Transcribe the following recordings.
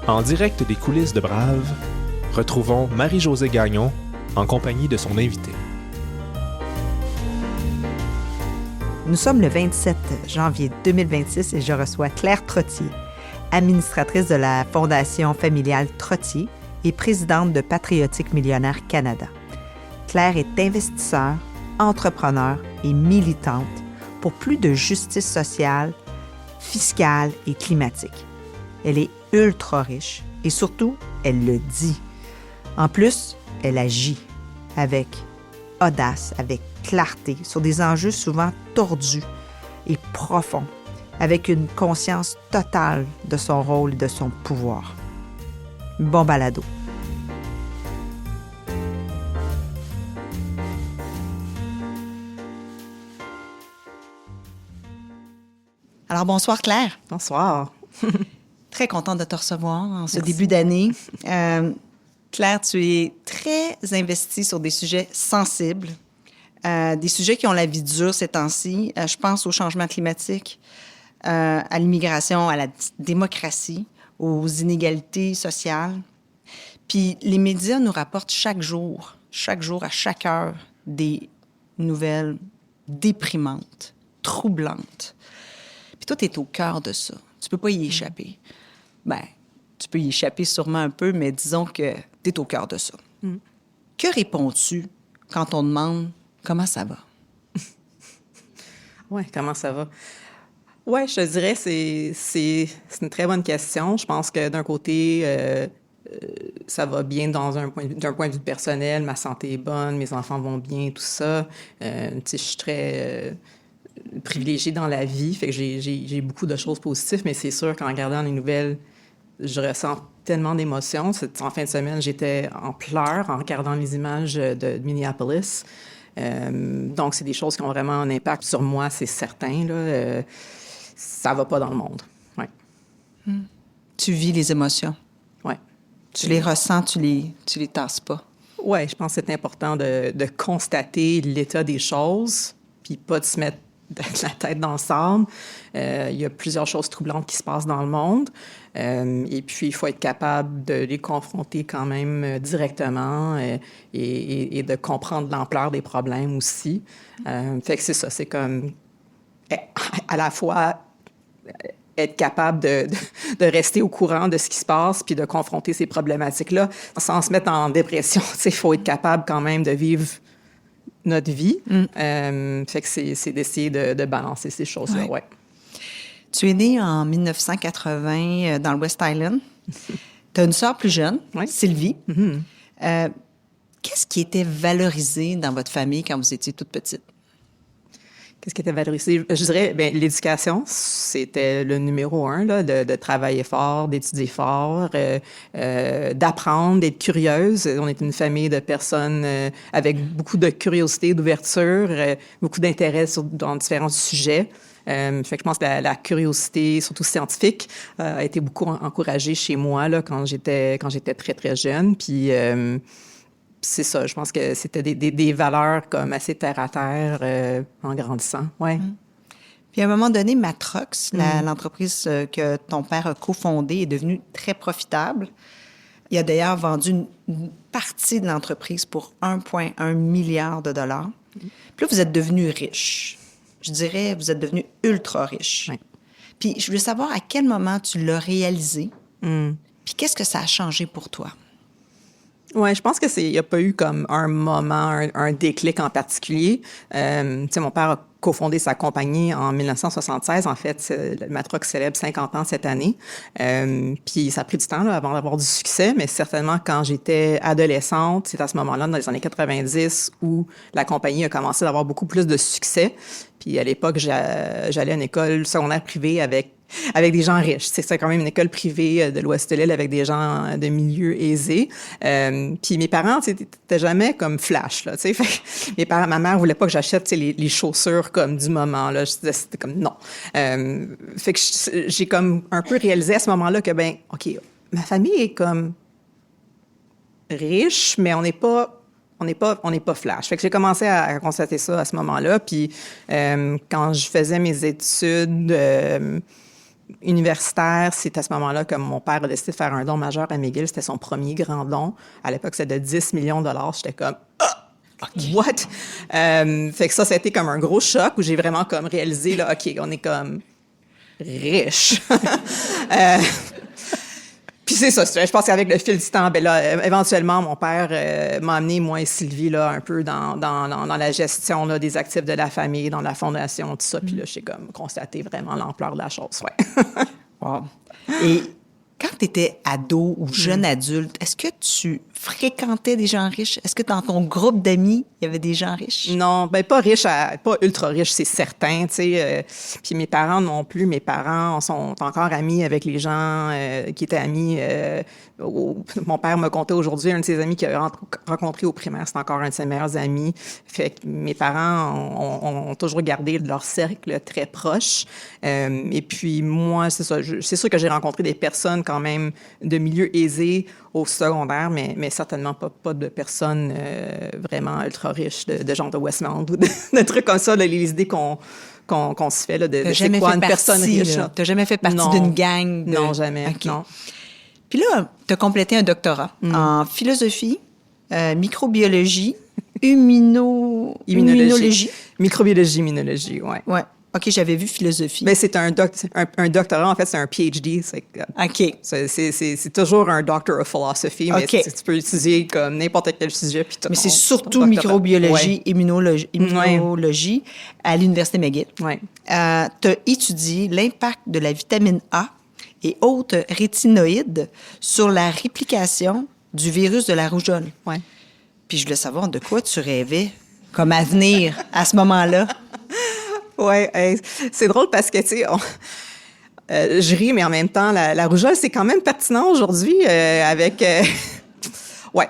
En direct des coulisses de Brave, retrouvons Marie-Josée Gagnon en compagnie de son invité. Nous sommes le 27 janvier 2026 et je reçois Claire Trottier, administratrice de la Fondation familiale Trottier et présidente de Patriotique Millionnaire Canada. Claire est investisseur, entrepreneur et militante pour plus de justice sociale, fiscale et climatique. Elle est ultra riche et surtout, elle le dit. En plus, elle agit avec audace, avec clarté, sur des enjeux souvent tordus et profonds, avec une conscience totale de son rôle et de son pouvoir. Bon balado. Alors, bonsoir Claire. Bonsoir. Très contente de te recevoir en ce début d'année. Claire, tu es très investie sur des sujets sensibles, des sujets qui ont la vie dure ces temps-ci. Je pense au changement climatique, à l'immigration, à la démocratie, aux inégalités sociales. Puis les médias nous rapportent chaque jour, à chaque heure, des nouvelles déprimantes, troublantes. Puis toi, tu es au cœur de ça. Tu peux pas y échapper. Ben, tu peux y échapper sûrement un peu, mais disons que tu es au cœur de ça. Que réponds-tu quand on demande comment ça va? Oui, comment ça va? Oui, je te dirais, c'est une très bonne question. Je pense que d'un côté, ça va bien d'un point de vue personnel. Ma santé est bonne, mes enfants vont bien, tout ça. Tu sais, je suis très privilégiée dans la vie, fait que j'ai beaucoup de choses positives, mais c'est sûr qu'en regardant les nouvelles, je ressens tellement d'émotions. En fin de semaine, j'étais en pleurs en regardant les images de Minneapolis. Donc, c'est des choses qui ont vraiment un impact sur moi, c'est certain. Là. Ça va pas dans le monde. Ouais. Tu vis les émotions. Oui. Tu les ressens, tu les tasses pas. Oui, je pense que c'est important de constater l'état des choses, puis pas de se mettre la tête dans le sable. Il y a plusieurs choses troublantes qui se passent dans le monde. Et puis, il faut être capable de les confronter quand même directement et de comprendre l'ampleur des problèmes aussi. Fait que c'est ça, c'est comme à la fois être capable de rester au courant de ce qui se passe puis de confronter ces problématiques-là sans se mettre en dépression. Il faut être capable quand même de vivre notre vie. Fait que c'est d'essayer de balancer ces choses-là, ouais. Tu es née en 1980 dans le West Island. Tu as une sœur plus jeune, Sylvie. Qu'est-ce qui était valorisé dans votre famille quand vous étiez toute petite? Qu'est-ce qui était valorisé? Je dirais, bien, l'éducation, c'était le numéro 1, là, de travailler fort, d'étudier fort, d'apprendre, d'être curieuse. On est une famille de personnes avec beaucoup de curiosité, d'ouverture, beaucoup d'intérêt dans différents sujets. Fait que je pense que la curiosité, surtout scientifique, a été beaucoup encouragée chez moi là, quand j'étais très, très jeune. Puis c'est ça, je pense que c'était des valeurs comme assez terre-à-terre en grandissant. Ouais. Puis à un moment donné, Matrox, l'entreprise que ton père a cofondée, est devenue très profitable. Il a d'ailleurs vendu une partie de l'entreprise pour 1,1 milliard de dollars. Puis là, vous êtes devenu riche. Je dirais, vous êtes devenu ultra riche. Oui. Puis je veux savoir à quel moment tu l'as réalisé. Puis qu'est-ce que ça a changé pour toi? Oui, je pense que il n'y a pas eu comme un moment, un déclic en particulier. Tu sais, mon père a cofondé sa compagnie en 1976. En fait, Matrox célèbre 50 ans cette année. Puis ça a pris du temps là, avant d'avoir du succès, mais certainement quand j'étais adolescente, c'est à ce moment-là, dans les années 90, où la compagnie a commencé à avoir beaucoup plus de succès. Puis à l'époque, j'allais à une école secondaire privée avec des gens riches. C'est quand même une école privée de l'Ouest de l'île avec des gens de milieux aisés. Puis mes parents, t'étais jamais comme flash, là, tu sais. Ma mère voulait pas que j'achète, les chaussures comme du moment, là. C'était comme non. Fait que j'ai comme un peu réalisé à ce moment-là que, ben, OK, ma famille est comme riche, mais on n'est pas flash. Fait que j'ai commencé à constater ça à ce moment-là. Puis quand je faisais mes études, universitaire, c'est à ce moment-là que mon père a décidé de faire un don majeur à McGill. C'était son premier grand don. À l'époque, c'était de 10 millions de dollars. J'étais comme what? Fait que ça a été comme un gros choc où j'ai vraiment comme réalisé, là, OK, on est comme riche. Puis c'est ça, je pense qu'avec le fil du temps, ben là, éventuellement, mon père m'a amené, moi et Sylvie, là, un peu dans la gestion là, des actifs de la famille, dans la fondation, tout ça. Puis là, j'ai comme constaté vraiment l'ampleur de la chose, ouais. Wow. Et quand tu étais ado ou jeune adulte, est-ce que tu fréquentais des gens riches? Est-ce que dans ton groupe d'amis, il y avait des gens riches? Non, ben pas riche, pas ultra riche, c'est certain, tu sais. Puis mes parents non plus. Mes parents sont encore amis avec les gens qui étaient amis. Mon père me contait aujourd'hui, un de ses amis qu'il a rencontré au primaire, c'est encore un de ses meilleurs amis. Fait que mes parents ont toujours gardé leur cercle très proche. Et puis moi, c'est ça. C'est sûr que j'ai rencontré des personnes quand même de milieux aisés au secondaire, mais certainement pas de personnes vraiment ultra riches, de gens de Westmount ou de trucs comme ça, les idées qu'on se fait là, de c'est quoi une personne riche. Tu n'as jamais fait partie d'une gang? Non, jamais. Okay. Non. Puis là, tu as complété un doctorat en philosophie, microbiologie, immunologie. Microbiologie, immunologie, oui. Ouais. OK, j'avais vu philosophie. Mais c'est un doctorat, en fait, c'est un PhD. OK. C'est toujours un Doctor of Philosophy, mais okay. Tu peux étudier comme n'importe quel sujet. Puis mais c'est surtout microbiologie, immunologie à l'Université McGill. Ouais. Tu as étudié l'impact de la vitamine A et autres rétinoïdes sur la réplication du virus de la rougeole. Ouais. Puis je voulais savoir de quoi tu rêvais comme avenir à ce moment-là. Oui, c'est drôle parce que, tu sais, je ris, mais en même temps, la rougeole, c'est quand même pertinent aujourd'hui avec... ouais.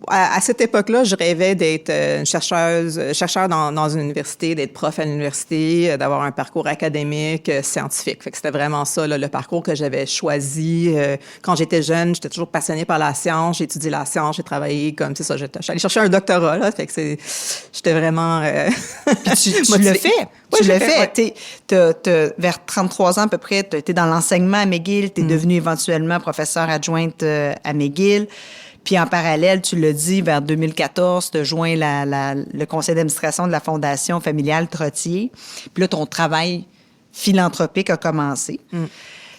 À cette époque-là, je rêvais d'être chercheur dans une université, d'être prof à l'université, d'avoir un parcours académique, scientifique. Fait que c'était vraiment ça, là, le parcours que j'avais choisi. Quand j'étais jeune, j'étais toujours passionnée par la science. J'ai étudié la science, j'ai travaillé comme, c'est ça, j'étais allée chercher un doctorat, là. Fait que j'étais vraiment... Puis tu l'as fait. Oui, tu l'as fait. Ouais. Vers 33 ans à peu près, tu étais dans l'enseignement à McGill, tu es devenue éventuellement professeure adjointe à McGill. Puis en parallèle, tu l'as dit, vers 2014, tu as joint le conseil d'administration de la Fondation familiale Trottier. Puis là, ton travail philanthropique a commencé.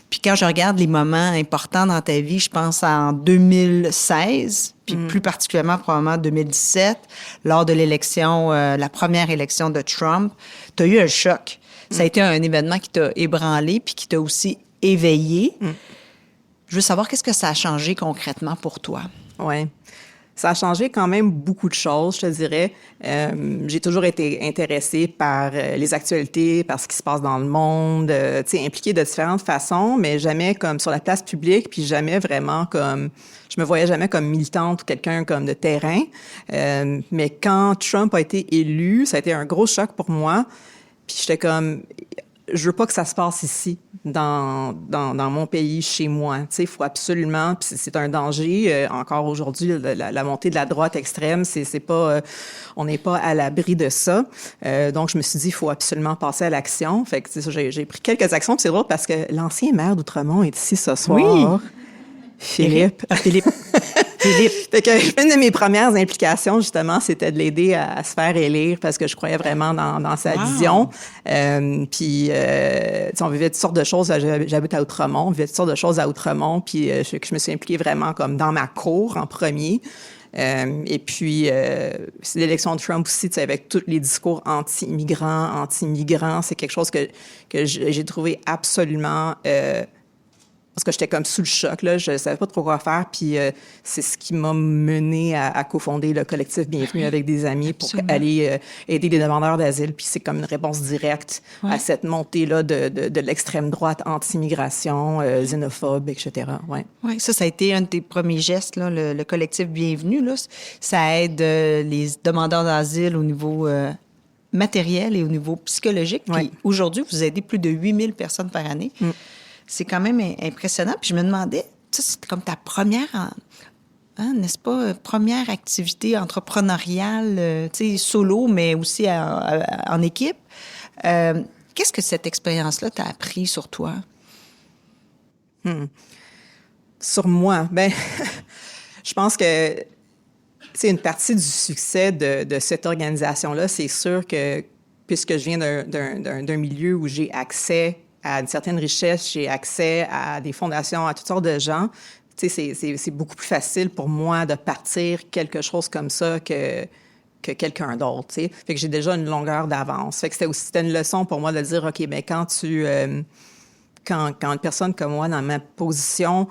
Puis quand je regarde les moments importants dans ta vie, je pense en 2016, puis plus particulièrement probablement 2017, lors de l'élection, la première élection de Trump, tu as eu un choc. Ça a été un événement qui t'a ébranlé puis qui t'a aussi éveillé. Je veux savoir qu'est-ce que ça a changé concrètement pour toi? Oui. Ça a changé quand même beaucoup de choses, je te dirais. J'ai toujours été intéressée par les actualités, par ce qui se passe dans le monde, tu sais, impliquée de différentes façons, mais jamais comme sur la place publique, puis jamais vraiment comme... Je me voyais jamais comme militante ou quelqu'un comme de terrain. Mais quand Trump a été élu, ça a été un gros choc pour moi. Puis j'étais comme... Je veux pas que ça se passe ici, dans mon pays, chez moi. Tu sais, il faut absolument... Puis c'est un danger, encore aujourd'hui, la montée de la droite extrême, c'est pas... on n'est pas à l'abri de ça. Donc, je me suis dit, il faut absolument passer à l'action. Fait que, j'ai pris quelques actions. Puis c'est drôle parce que l'ancien maire d'Outremont est ici ce soir. Oui! Philippe. Fait que une de mes premières implications, justement, c'était de l'aider à se faire élire parce que je croyais vraiment dans sa vision. Puis, on vivait toutes sortes de choses. J'habite à Outremont. On vivait toutes sortes de choses à Outremont. Puis, je me suis impliquée vraiment comme dans ma cour en premier. Et puis, c'est l'élection de Trump aussi, avec tous les discours anti-immigrants, c'est quelque chose que j'ai trouvé absolument... parce que j'étais comme sous le choc, là, je savais pas trop quoi faire, puis c'est ce qui m'a menée à cofonder le collectif Bienvenue avec des amis pour aller aider les demandeurs d'asile, puis c'est comme une réponse directe à cette montée-là de l'extrême droite anti-immigration, xénophobe, etc. Ouais. Oui, ça a été un de tes premiers gestes, là, le collectif Bienvenue, là, ça aide les demandeurs d'asile au niveau matériel et au niveau psychologique, puis aujourd'hui, vous aidez plus de 8000 personnes par année. C'est quand même impressionnant. Puis je me demandais, ça, c'est comme ta première, n'est-ce pas, première activité entrepreneuriale, tu sais, solo, mais aussi en équipe. Qu'est-ce que cette expérience-là t'a appris sur toi? Sur moi, ben, je pense que c'est une partie du succès de cette organisation-là. C'est sûr que, puisque je viens d'un milieu où j'ai accès à une certaine richesse, j'ai accès à des fondations, à toutes sortes de gens, tu sais, c'est beaucoup plus facile pour moi de partir quelque chose comme ça que quelqu'un d'autre, tu sais. Fait que j'ai déjà une longueur d'avance. Fait que c'était une leçon pour moi de dire, OK, bien, quand une personne comme moi, dans ma position,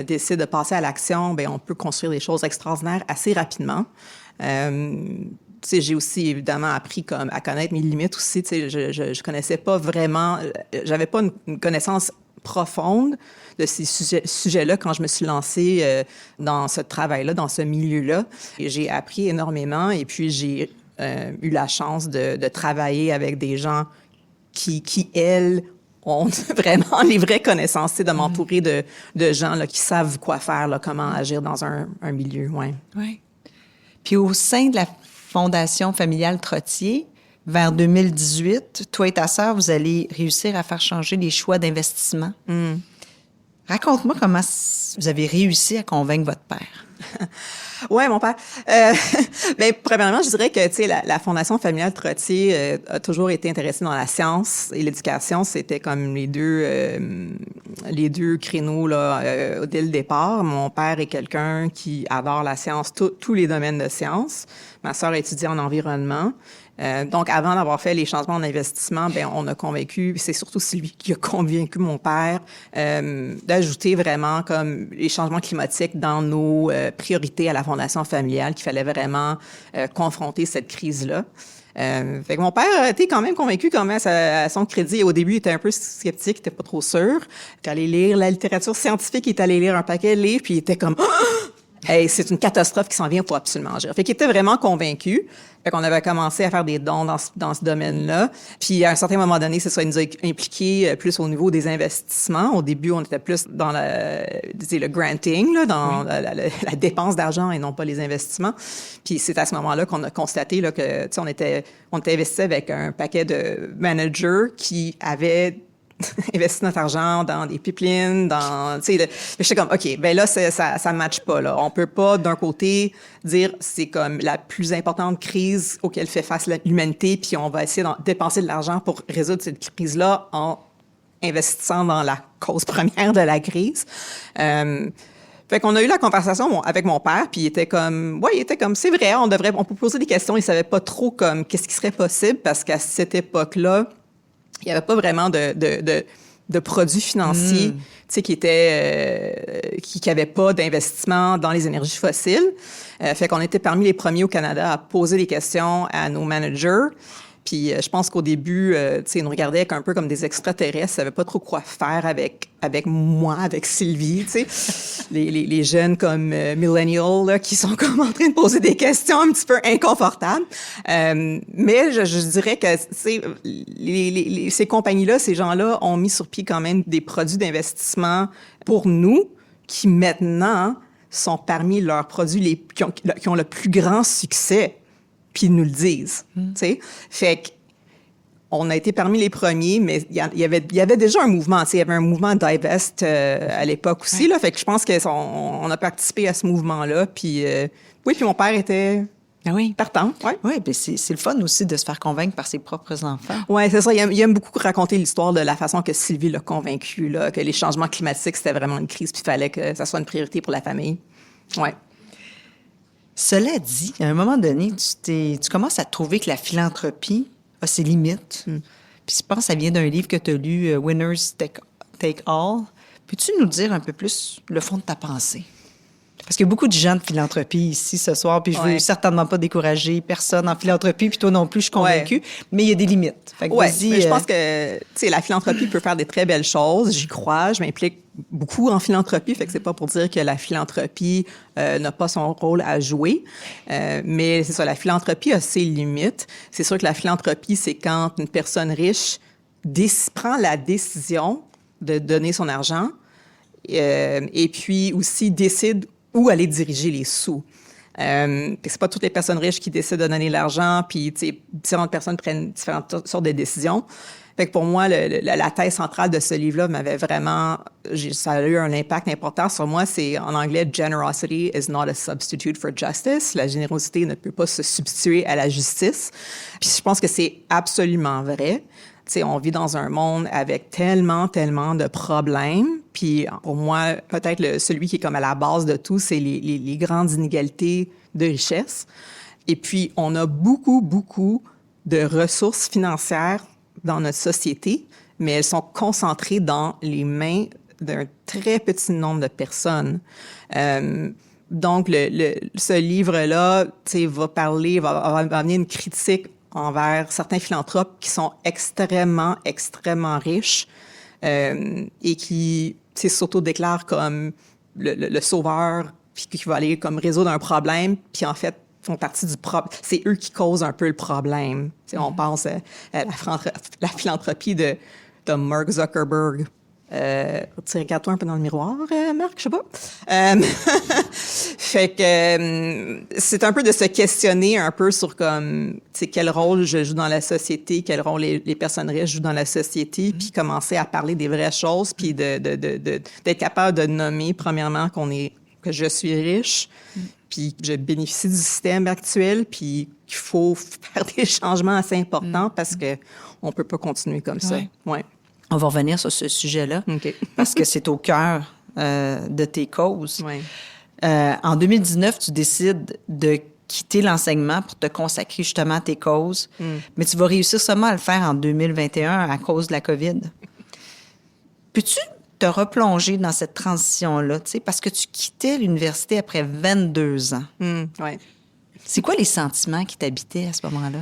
décide de passer à l'action, bien, on peut construire des choses extraordinaires assez rapidement. Tu sais, j'ai aussi évidemment appris à connaître mes limites aussi. Tu sais, je connaissais pas vraiment, j'avais pas une connaissance profonde de ces sujets-là quand je me suis lancée dans ce travail-là, dans ce milieu-là. Et j'ai appris énormément et puis j'ai eu la chance de travailler avec des gens qui elles, ont vraiment les vraies connaissances, tu sais, de m'entourer de gens là, qui savent quoi faire, là, comment agir dans un milieu. Ouais. Oui. Puis au sein de la Fondation familiale Trottier, vers 2018, toi et ta sœur, vous allez réussir à faire changer les choix d'investissement. Raconte-moi comment vous avez réussi à convaincre votre père. Ouais, mon père. Ben, premièrement, je dirais que, tu sais, la Fondation familiale Trottier a toujours été intéressée dans la science et l'éducation. C'était comme les deux créneaux, là, dès le départ. Mon père est quelqu'un qui adore la science, tous les domaines de science. Ma sœur a étudié en environnement. Donc, avant d'avoir fait les changements en investissement, ben on a convaincu, c'est surtout Sylvie qui a convaincu mon père d'ajouter vraiment comme les changements climatiques dans nos priorités à la Fondation familiale, qu'il fallait vraiment confronter cette crise-là. Fait que mon père a été quand même convaincu quand même à son crédit. Au début, il était un peu sceptique, il était pas trop sûr. Il est allé lire la littérature scientifique, il est allé lire un paquet de livres, puis il était comme hey, c'est une catastrophe qui s'en vient, il faut absolument agir. Fait qu'il était vraiment convaincu. Fait qu'on avait commencé à faire des dons dans ce domaine-là. Puis, à un certain moment donné, c'est ça, il nous a impliqués plus au niveau des investissements. Au début, on était plus dans le granting, là, dans la dépense d'argent et non pas les investissements. Puis, c'est à ce moment-là qu'on a constaté là, que, tu sais, on était investi avec un paquet de managers qui avaient investir notre argent dans des pipelines, tu sais, j'étais comme, OK, ben là, ça matche pas, là. On peut pas, d'un côté, dire c'est comme la plus importante crise auquel fait face l'humanité, puis on va essayer de dépenser de l'argent pour résoudre cette crise-là en investissant dans la cause première de la crise. Fait qu'on a eu la conversation avec mon père, puis il était comme, c'est vrai, on peut poser des questions. Il savait pas trop comme qu'est-ce qui serait possible, parce qu'à cette époque-là, il n'y avait pas vraiment de produits financiers, tu sais, qui n'avaient pas d'investissement dans les énergies fossiles. Fait qu'on était parmi les premiers au Canada à poser des questions à nos managers. Puis je pense qu'au début, tu sais, ils nous regardaient un peu comme des extraterrestres, ils savaient pas trop quoi faire avec moi, avec Sylvie, tu sais. Les jeunes comme millennials là, qui sont comme en train de poser des questions un petit peu inconfortables. Mais je dirais que ces compagnies-là, ces gens-là ont mis sur pied quand même des produits d'investissement pour nous qui maintenant sont parmi leurs produits qui ont le plus grand succès. Puis ils nous le disent, tu sais. Fait qu'on a été parmi les premiers, mais il y avait déjà un mouvement, tu sais, il y avait un mouvement Divest à l'époque aussi, là. Fait que je pense qu'on a participé à ce mouvement-là. Puis oui, puis mon père était partant. Oui, puis c'est le fun aussi de se faire convaincre par ses propres enfants. Oui, c'est ça. Il aime beaucoup raconter l'histoire de la façon que Sylvie l'a convaincu, là, que les changements climatiques, c'était vraiment une crise, puis il fallait que ça soit une priorité pour la famille. Oui. Cela dit, à un moment donné, tu commences à trouver que la philanthropie a ses limites. Puis je pense que ça vient d'un livre que tu as lu, Winners Take All. Peux-tu nous dire un peu plus le fond de ta pensée? Parce qu'il y a beaucoup de gens de philanthropie ici ce soir, puis je veux certainement pas décourager personne en philanthropie, puis toi non plus, je suis convaincue, mais il y a des limites. Oui, mais je pense que la philanthropie peut faire des très belles choses. J'y crois, je m'implique beaucoup en philanthropie, fait que c'est pas pour dire que la philanthropie n'a pas son rôle à jouer, mais c'est ça, la philanthropie a ses limites. C'est sûr que la philanthropie, c'est quand une personne riche prend la décision de donner son argent et puis aussi décide où aller diriger les sous. C'est pas toutes les personnes riches qui décident de donner l'argent, puis différentes personnes prennent différentes sortes de décisions. Fait que pour moi, la thèse centrale de ce livre-là m'avait vraiment... ça a eu un impact important sur moi. C'est, en anglais, « Generosity is not a substitute for justice ». La générosité ne peut pas se substituer à la justice. Puis je pense que c'est absolument vrai. Tu sais, on vit dans un monde avec tellement de problèmes. Puis pour moi, peut-être celui qui est comme à la base de tout, c'est les grandes inégalités de richesse. Et puis, on a beaucoup de ressources financières dans notre société, mais elles sont concentrées dans les mains d'un très petit nombre de personnes. Donc, ce livre-là, tu sais, va amener une critique envers certains philanthropes qui sont extrêmement riches et qui s'auto-déclarent comme le sauveur, puis qui va aller comme résoudre un problème, puis en fait, font partie du problème. C'est eux qui causent un peu le problème. Tu sais, on pense à la philanthropie de Mark Zuckerberg. Tu regardes-toi un peu dans le miroir, Marc, je sais pas. Fait que c'est un peu de se questionner un peu sur comme, tu sais, quel rôle je joue dans la société, quel rôle les personnes riches jouent dans la société, puis commencer à parler des vraies choses, puis d'être capable de nommer, premièrement, que je suis riche, puis que je bénéficie du système actuel, puis qu'il faut faire des changements assez importants parce que on peut pas continuer comme ça. Ouais. On va revenir sur ce sujet-là, parce que c'est au cœur de tes causes. Ouais. En 2019, tu décides de quitter l'enseignement pour te consacrer justement à tes causes, mais tu vas réussir seulement à le faire en 2021 à cause de la COVID. Peux-tu te replonger dans cette transition-là, tu sais, parce que tu quittais l'université après 22 ans. Ouais. C'est quoi les sentiments qui t'habitaient à ce moment-là?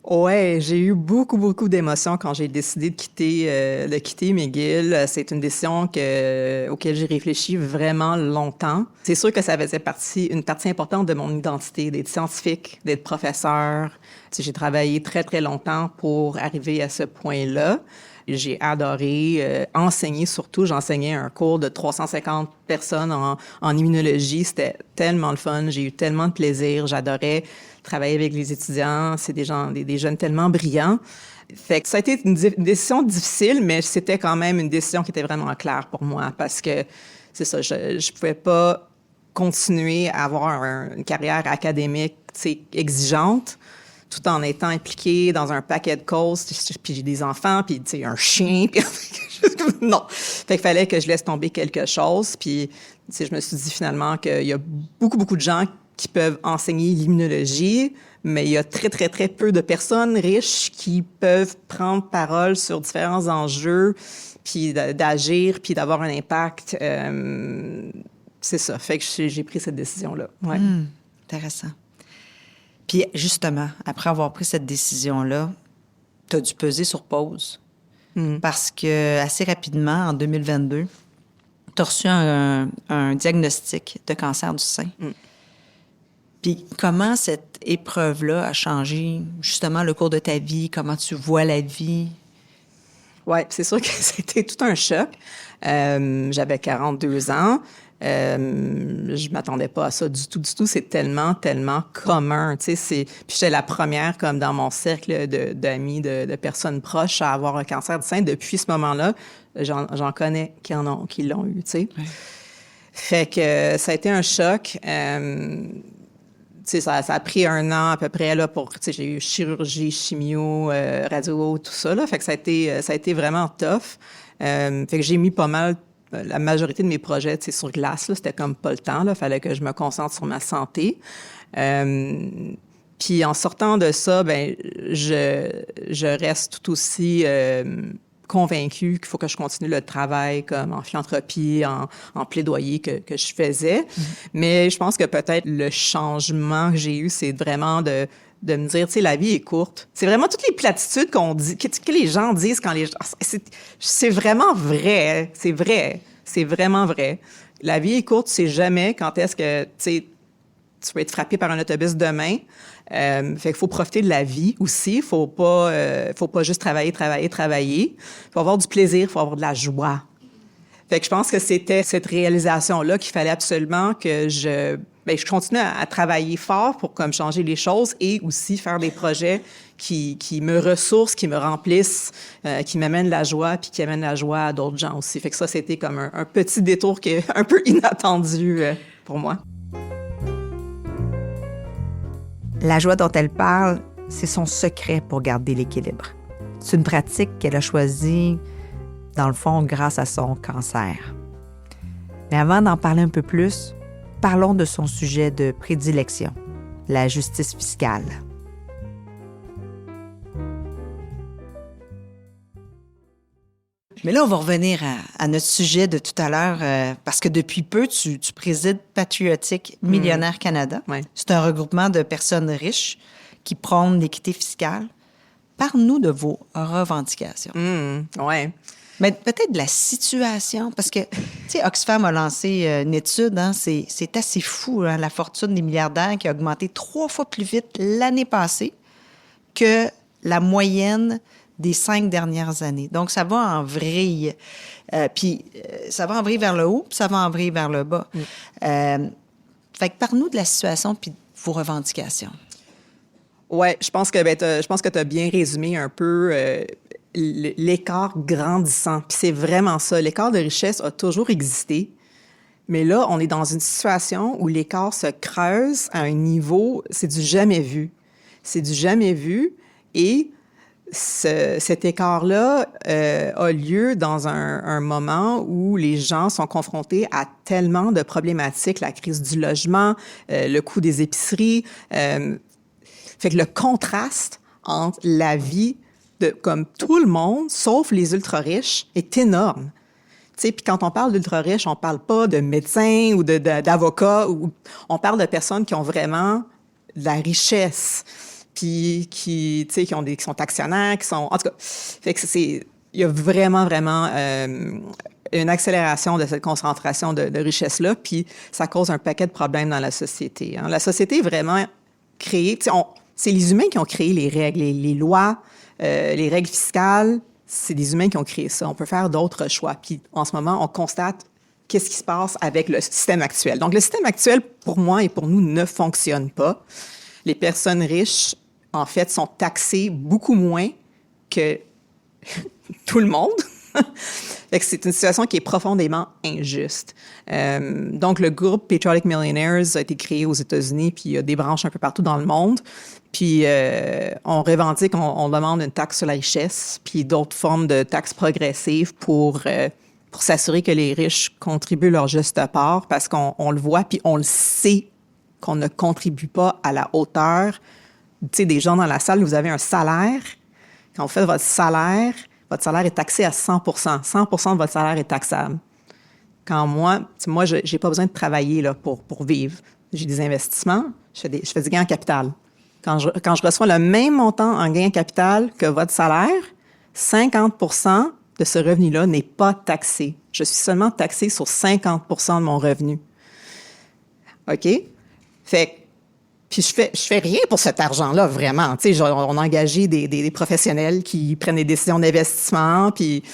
Ouais, j'ai eu beaucoup d'émotions quand j'ai décidé de quitter McGill. C'est une décision auquel j'ai réfléchi vraiment longtemps. C'est sûr que ça faisait une partie importante de mon identité, d'être scientifique, d'être professeur. Tu sais, j'ai travaillé très longtemps pour arriver à ce point-là. J'ai adoré enseigner, surtout. J'enseignais un cours de 350 personnes en immunologie. C'était tellement le fun. J'ai eu tellement de plaisir. J'adorais travailler avec les étudiants. C'est des jeunes tellement brillants. Fait que ça a été une décision difficile, mais c'était quand même une décision qui était vraiment claire pour moi parce que, c'est ça, je pouvais pas continuer à avoir une carrière académique, tu sais, exigeante, tout en étant impliquée dans un paquet de causes, puis j'ai des enfants, puis tu sais, un chien, puis non. Fait qu'il fallait que je laisse tomber quelque chose, puis tu sais, je me suis dit finalement qu'il y a beaucoup de gens qui peuvent enseigner l'immunologie, mais il y a très peu de personnes riches qui peuvent prendre parole sur différents enjeux, puis d'agir, puis d'avoir un impact. C'est ça. Fait que j'ai pris cette décision-là. Ouais. Intéressant. Puis justement, après avoir pris cette décision-là, tu as dû peser sur pause. Parce que assez rapidement, en 2022, tu as reçu un diagnostic de cancer du sein. Puis comment cette épreuve-là a changé justement le cours de ta vie? Comment tu vois la vie? Oui, c'est sûr que c'était tout un choc. J'avais 42 ans. Je m'attendais pas à ça du tout. C'est tellement commun. Tu sais, puis j'étais la première, comme dans mon cercle d'amis, de personnes proches à avoir un cancer du sein. Depuis ce moment-là, j'en connais qui l'ont eu, tu sais. Ouais. Fait que ça a été un choc. Tu sais, ça a pris 1 an à peu près là pour, tu sais, j'ai eu chirurgie, chimio, radio, tout ça là. Fait que ça a été vraiment tough. Fait que j'ai mis pas mal la majorité de mes projets, tu sais, sur glace là. C'était comme pas le temps là. Fallait que je me concentre sur ma santé. Puis en sortant de ça, ben je reste tout aussi convaincue qu'il faut que je continue le travail comme en philanthropie, en plaidoyer que je faisais. Mais je pense que peut-être le changement que j'ai eu, c'est vraiment de me dire, tu sais, la vie est courte. C'est vraiment toutes les platitudes qu'on dit, que les gens disent quand les gens... C'est vraiment vrai. C'est vrai. C'est vraiment vrai. La vie est courte, tu sais jamais quand est-ce que, tu sais, tu peux être frappé par un autobus demain. Fait qu'il faut profiter de la vie aussi. Faut pas juste travailler. Faut avoir du plaisir, faut avoir de la joie. Fait que je pense que c'était cette réalisation-là qu'il fallait absolument que je bien, je continue à travailler fort pour comme changer les choses et aussi faire des projets qui me ressourcent, qui me remplissent, qui m'amènent la joie, puis qui amènent la joie à d'autres gens aussi. Fait que ça, c'était comme un petit détour qui est un peu inattendu pour moi. La joie dont elle parle, c'est son secret pour garder l'équilibre. C'est une pratique qu'elle a choisie, dans le fond, grâce à son cancer. Mais avant d'en parler un peu plus, parlons de son sujet de prédilection, la justice fiscale. Mais là, on va revenir à notre sujet de tout à l'heure, parce que depuis peu, tu présides Patriotique Millionnaire Canada. Ouais. C'est un regroupement de personnes riches qui prônent l'équité fiscale. Parle-nous de vos revendications. Ouais. Mais peut-être de la situation, parce que, tu sais, Oxfam a lancé une étude, hein, c'est assez fou, hein, la fortune des milliardaires qui a augmenté 3 fois plus vite l'année passée que la moyenne des 5 dernières années. Donc, ça va en vrille. Puis, ça va en vrille vers le haut, puis ça va en vrille vers le bas. Fait que parle-nous de la situation puis de vos revendications. Oui, je pense que tu as bien résumé un peu l'écart grandissant. Puis c'est vraiment ça. L'écart de richesse a toujours existé. Mais là, on est dans une situation où l'écart se creuse à un niveau, c'est du jamais vu. C'est du jamais vu. Et cet écart-là a lieu dans un moment où les gens sont confrontés à tellement de problématiques, la crise du logement, le coût des épiceries. Fait que le contraste entre la vie de comme tout le monde, sauf les ultra-riches, est énorme. Tu sais, puis quand on parle d'ultra-riches, on parle pas de médecins ou d'avocats, ou on parle de personnes qui ont vraiment de la richesse, puis qui sont actionnaires, qui sont... En tout cas, fait que il y a vraiment une accélération de cette concentration de richesse-là, puis ça cause un paquet de problèmes dans la société. Hein. La société est vraiment créée... C'est les humains qui ont créé les règles, les lois, les règles fiscales. C'est des humains qui ont créé ça. On peut faire d'autres choix. Puis en ce moment, on constate qu'est-ce qui se passe avec le système actuel. Donc, le système actuel, pour moi et pour nous, ne fonctionne pas. Les personnes riches, en fait, sont taxées beaucoup moins que tout le monde. Fait que c'est une situation qui est profondément injuste. Donc, le groupe Patriotic Millionaires a été créé aux États-Unis, puis il y a des branches un peu partout dans le monde. Puis, on revendique, on demande une taxe sur la richesse, puis d'autres formes de taxes progressives pour s'assurer que les riches contribuent leur juste part, parce qu'on le voit, puis on le sait qu'on ne contribue pas à la hauteur. Tu sais, des gens dans la salle, vous avez un salaire. Quand vous faites votre salaire est taxé à 100%. 100% de votre salaire est taxable. Quand moi, j'ai pas besoin de travailler là, pour vivre. J'ai des investissements, je fais du gain en capital. Quand je reçois le même montant en gain en capital que votre salaire, 50% de ce revenu-là n'est pas taxé. Je suis seulement taxé sur 50% de mon revenu. OK? Fait que puis je fais rien pour cet argent-là, vraiment. Tu sais, on a engagé des professionnels qui prennent des décisions d'investissement, puis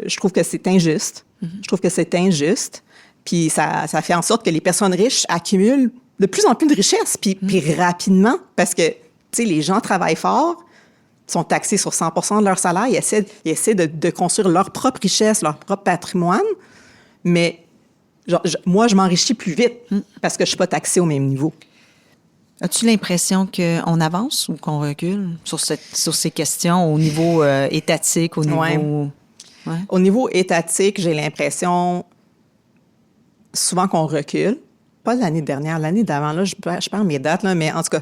je trouve que c'est injuste. Je trouve que c'est injuste. Puis ça fait en sorte que les personnes riches accumulent de plus en plus de richesses, puis rapidement, parce que, tu sais, les gens travaillent fort, sont taxés sur 100% de leur salaire, ils essaient de construire leur propre richesse, leur propre patrimoine, mais moi, je m'enrichis plus vite parce que je suis pas taxée au même niveau. As-tu l'impression qu'on avance ou qu'on recule sur ces questions au niveau étatique, au niveau... Ouais. Au niveau étatique, j'ai l'impression souvent qu'on recule. Pas l'année dernière, l'année d'avant, là, je perds mes dates, là, mais en tout cas,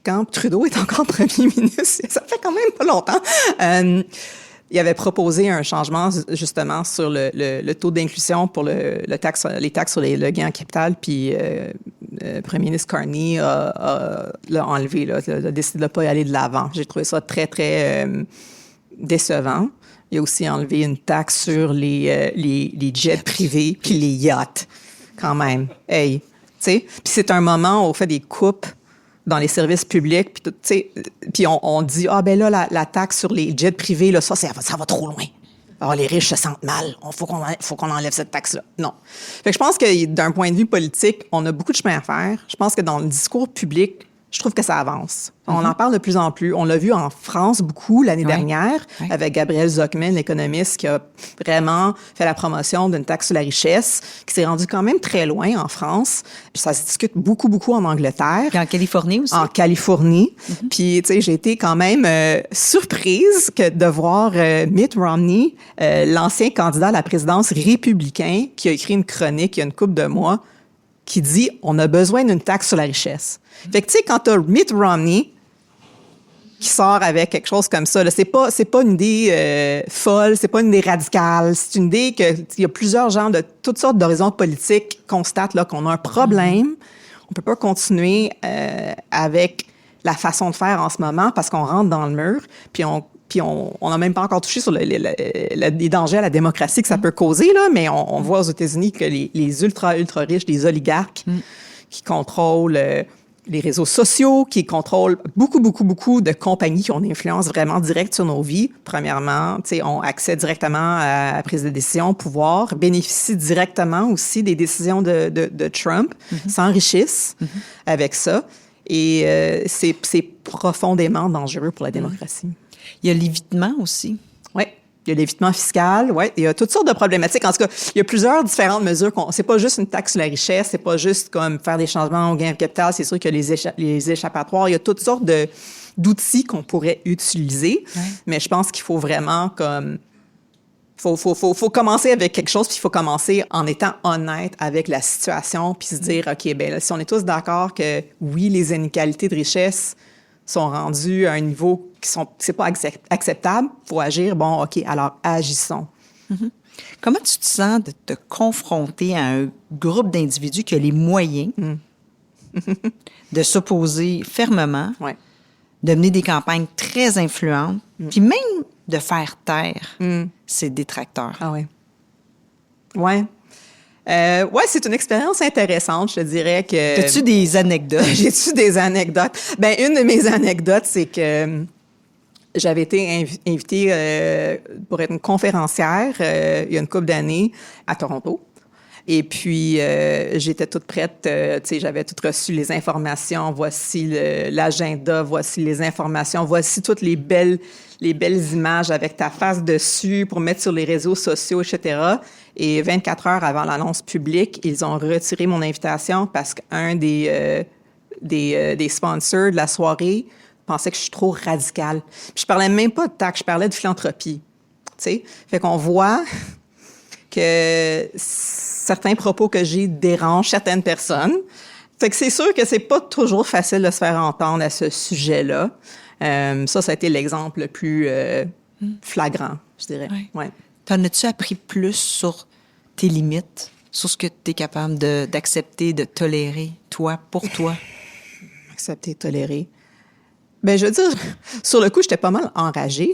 quand Trudeau est encore premier ministre, ça fait quand même pas longtemps, il avait proposé un changement, justement, sur le taux d'inclusion pour les taxes sur le gain en capital, puis le premier ministre Carney l'a enlevé, là, a décidé de ne pas y aller de l'avant. J'ai trouvé ça très, très décevant. Il a aussi enlevé une taxe sur les jets privés puis les yachts, quand même. Hey, tu sais. Puis c'est un moment où on fait des coupes dans les services publics, puis tu sais, puis on dit ben là la taxe sur les jets privés là, ça va trop loin. oh, les riches se sentent mal, faut qu'on enlève cette taxe-là. Non. Fait que je pense que d'un point de vue politique, on a beaucoup de chemin à faire. Je pense que dans le discours public, je trouve que ça avance. On en parle de plus en plus. On l'a vu en France beaucoup l'année dernière avec Gabriel Zucman, l'économiste, qui a vraiment fait la promotion d'une taxe sur la richesse, qui s'est rendu quand même très loin en France. Ça se discute beaucoup, beaucoup en Angleterre. Puis en Californie aussi. En Californie. Puis, tu sais, j'ai été quand même surprise de voir Mitt Romney, l'ancien candidat à la présidence républicain, qui a écrit une chronique il y a une couple de mois, qui dit « On a besoin d'une taxe sur la richesse ». Fait que, tu sais, quand tu as Mitt Romney qui sort avec quelque chose comme ça, là, c'est pas une idée folle, c'est pas une idée radicale, c'est une idée qu'il y a plusieurs gens de toutes sortes d'horizons politiques constatent là, qu'on a un problème. On peut pas continuer avec la façon de faire en ce moment parce qu'on rentre dans le mur, puis on n'a même pas encore touché sur les dangers à la démocratie que ça peut causer, là, mais on voit aux États-Unis que les ultra riches, les oligarques qui contrôlent les réseaux sociaux, qui contrôlent beaucoup de compagnies qui ont une influence vraiment directe sur nos vies. Premièrement, ont accès directement à la prise de décision, au pouvoir, bénéficient directement aussi des décisions de Trump, s'enrichissent avec ça. Et c'est profondément dangereux pour la démocratie. Il y a l'évitement aussi. Oui. Il y a l'évitement fiscal, oui. Il y a toutes sortes de problématiques. En tout cas, il y a plusieurs différentes mesures. C'est pas juste une taxe sur la richesse, c'est pas juste comme faire des changements au gain de capital. C'est sûr qu'il y a les échappatoires. Il y a toutes sortes d'outils qu'on pourrait utiliser. Ouais. Mais je pense qu'il faut vraiment comme... Faut commencer avec quelque chose, puis il faut commencer en étant honnête avec la situation, puis se dire, OK, ben là, si on est tous d'accord que, oui, les inégalités de richesse sont rendues à un niveau c'est pas acceptable, il faut agir, bon, OK, alors agissons. Mm-hmm. Comment tu te sens de te confronter à un groupe d'individus qui a les moyens de s'opposer fermement, de mener des campagnes très influentes, puis même de faire taire ses détracteurs? Ah oui. Ouais. Ouais, c'est une expérience intéressante, je te dirais que... As-tu des anecdotes? J'ai-tu des anecdotes? Ben, une de mes anecdotes, c'est que j'avais été invitée pour être une conférencière il y a une couple d'années à Toronto. Et puis, j'étais toute prête, tu sais, j'avais tout reçu les informations, voici l'agenda, voici les informations, voici toutes les belles images avec ta face dessus pour mettre sur les réseaux sociaux, etc. Et 24 heures avant l'annonce publique, ils ont retiré mon invitation parce qu'un des sponsors de la soirée pensait que je suis trop radicale. Puis je parlais même pas de taxe, je parlais de philanthropie, tu sais. Fait qu'on voit que certains propos que j'ai dérangent certaines personnes. Fait que c'est sûr que c'est pas toujours facile de se faire entendre à ce sujet-là. Ça a été l'exemple le plus flagrant, je dirais. Ouais. T'en as-tu appris plus sur tes limites, sur ce que tu es capable d'accepter, de tolérer, toi, pour toi? Accepter, tolérer. Ben, je veux dire, sur le coup, j'étais pas mal enragée.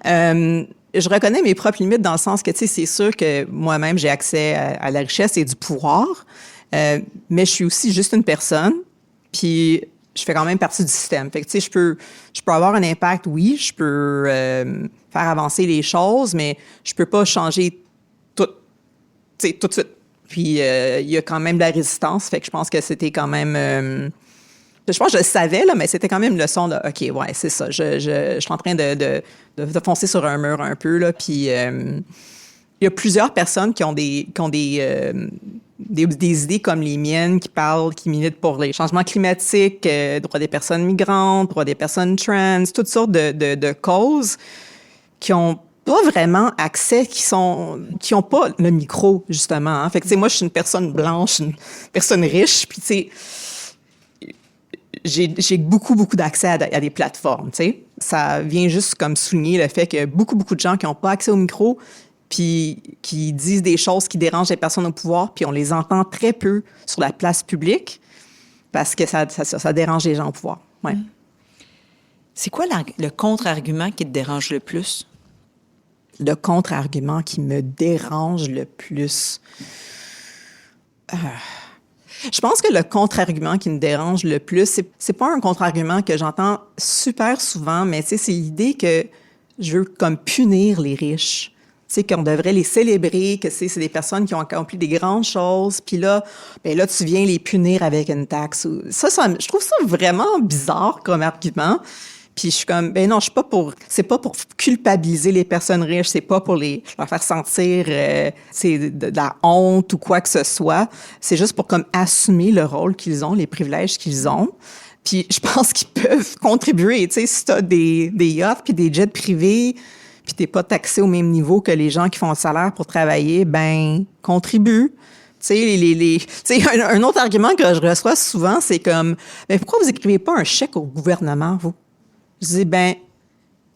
Je reconnais mes propres limites dans le sens que, tu sais, c'est sûr que moi-même, j'ai accès à la richesse et du pouvoir, mais je suis aussi juste une personne, puis je fais quand même partie du système. Fait que, tu sais, je peux avoir un impact, oui, je peux faire avancer les choses, mais je peux pas changer tout de suite. Puis, il y a quand même de la résistance, fait que je pense que c'était quand même... je pense que je le savais, là, mais c'était quand même une leçon de « OK, ouais, c'est ça, je suis en train de foncer sur un mur un peu, là, puis il y a plusieurs personnes qui ont des idées comme les miennes, qui militent pour les changements climatiques, droits des personnes migrantes, droits des personnes trans, toutes sortes de causes qui ont pas vraiment accès, qui ont pas le micro, justement. Hein. Fait que, tu sais, moi, je suis une personne blanche, une personne riche, puis, tu sais, j'ai beaucoup d'accès à des plateformes, tu sais. Ça vient juste comme souligner le fait que beaucoup de gens qui n'ont pas accès au micro, puis qui disent des choses qui dérangent les personnes au pouvoir, puis on les entend très peu sur la place publique parce que ça dérange les gens au pouvoir. Ouais. C'est quoi le contre-argument qui te dérange le plus? Le contre-argument qui me dérange le plus... Je pense que le contre-argument qui me dérange le plus, c'est pas un contre-argument que j'entends super souvent, mais tu sais, c'est l'idée que je veux comme punir les riches. Tu sais, qu'on devrait les célébrer, que c'est des personnes qui ont accompli des grandes choses, puis là, ben là, tu viens les punir avec une taxe. Ça, je trouve ça vraiment bizarre comme argument. Puis je suis comme, ben non, c'est pas pour culpabiliser les personnes riches, c'est pas pour leur faire sentir, de la honte ou quoi que ce soit. C'est juste pour comme assumer le rôle qu'ils ont, les privilèges qu'ils ont. Puis je pense qu'ils peuvent contribuer. Tu sais, si t'as des yachts puis des jets privés, puis t'es pas taxé au même niveau que les gens qui font le salaire pour travailler, ben contribue. Tu sais, un autre argument que je reçois souvent, c'est comme, ben pourquoi vous écrivez pas un chèque au gouvernement, vous? Je dis, ben,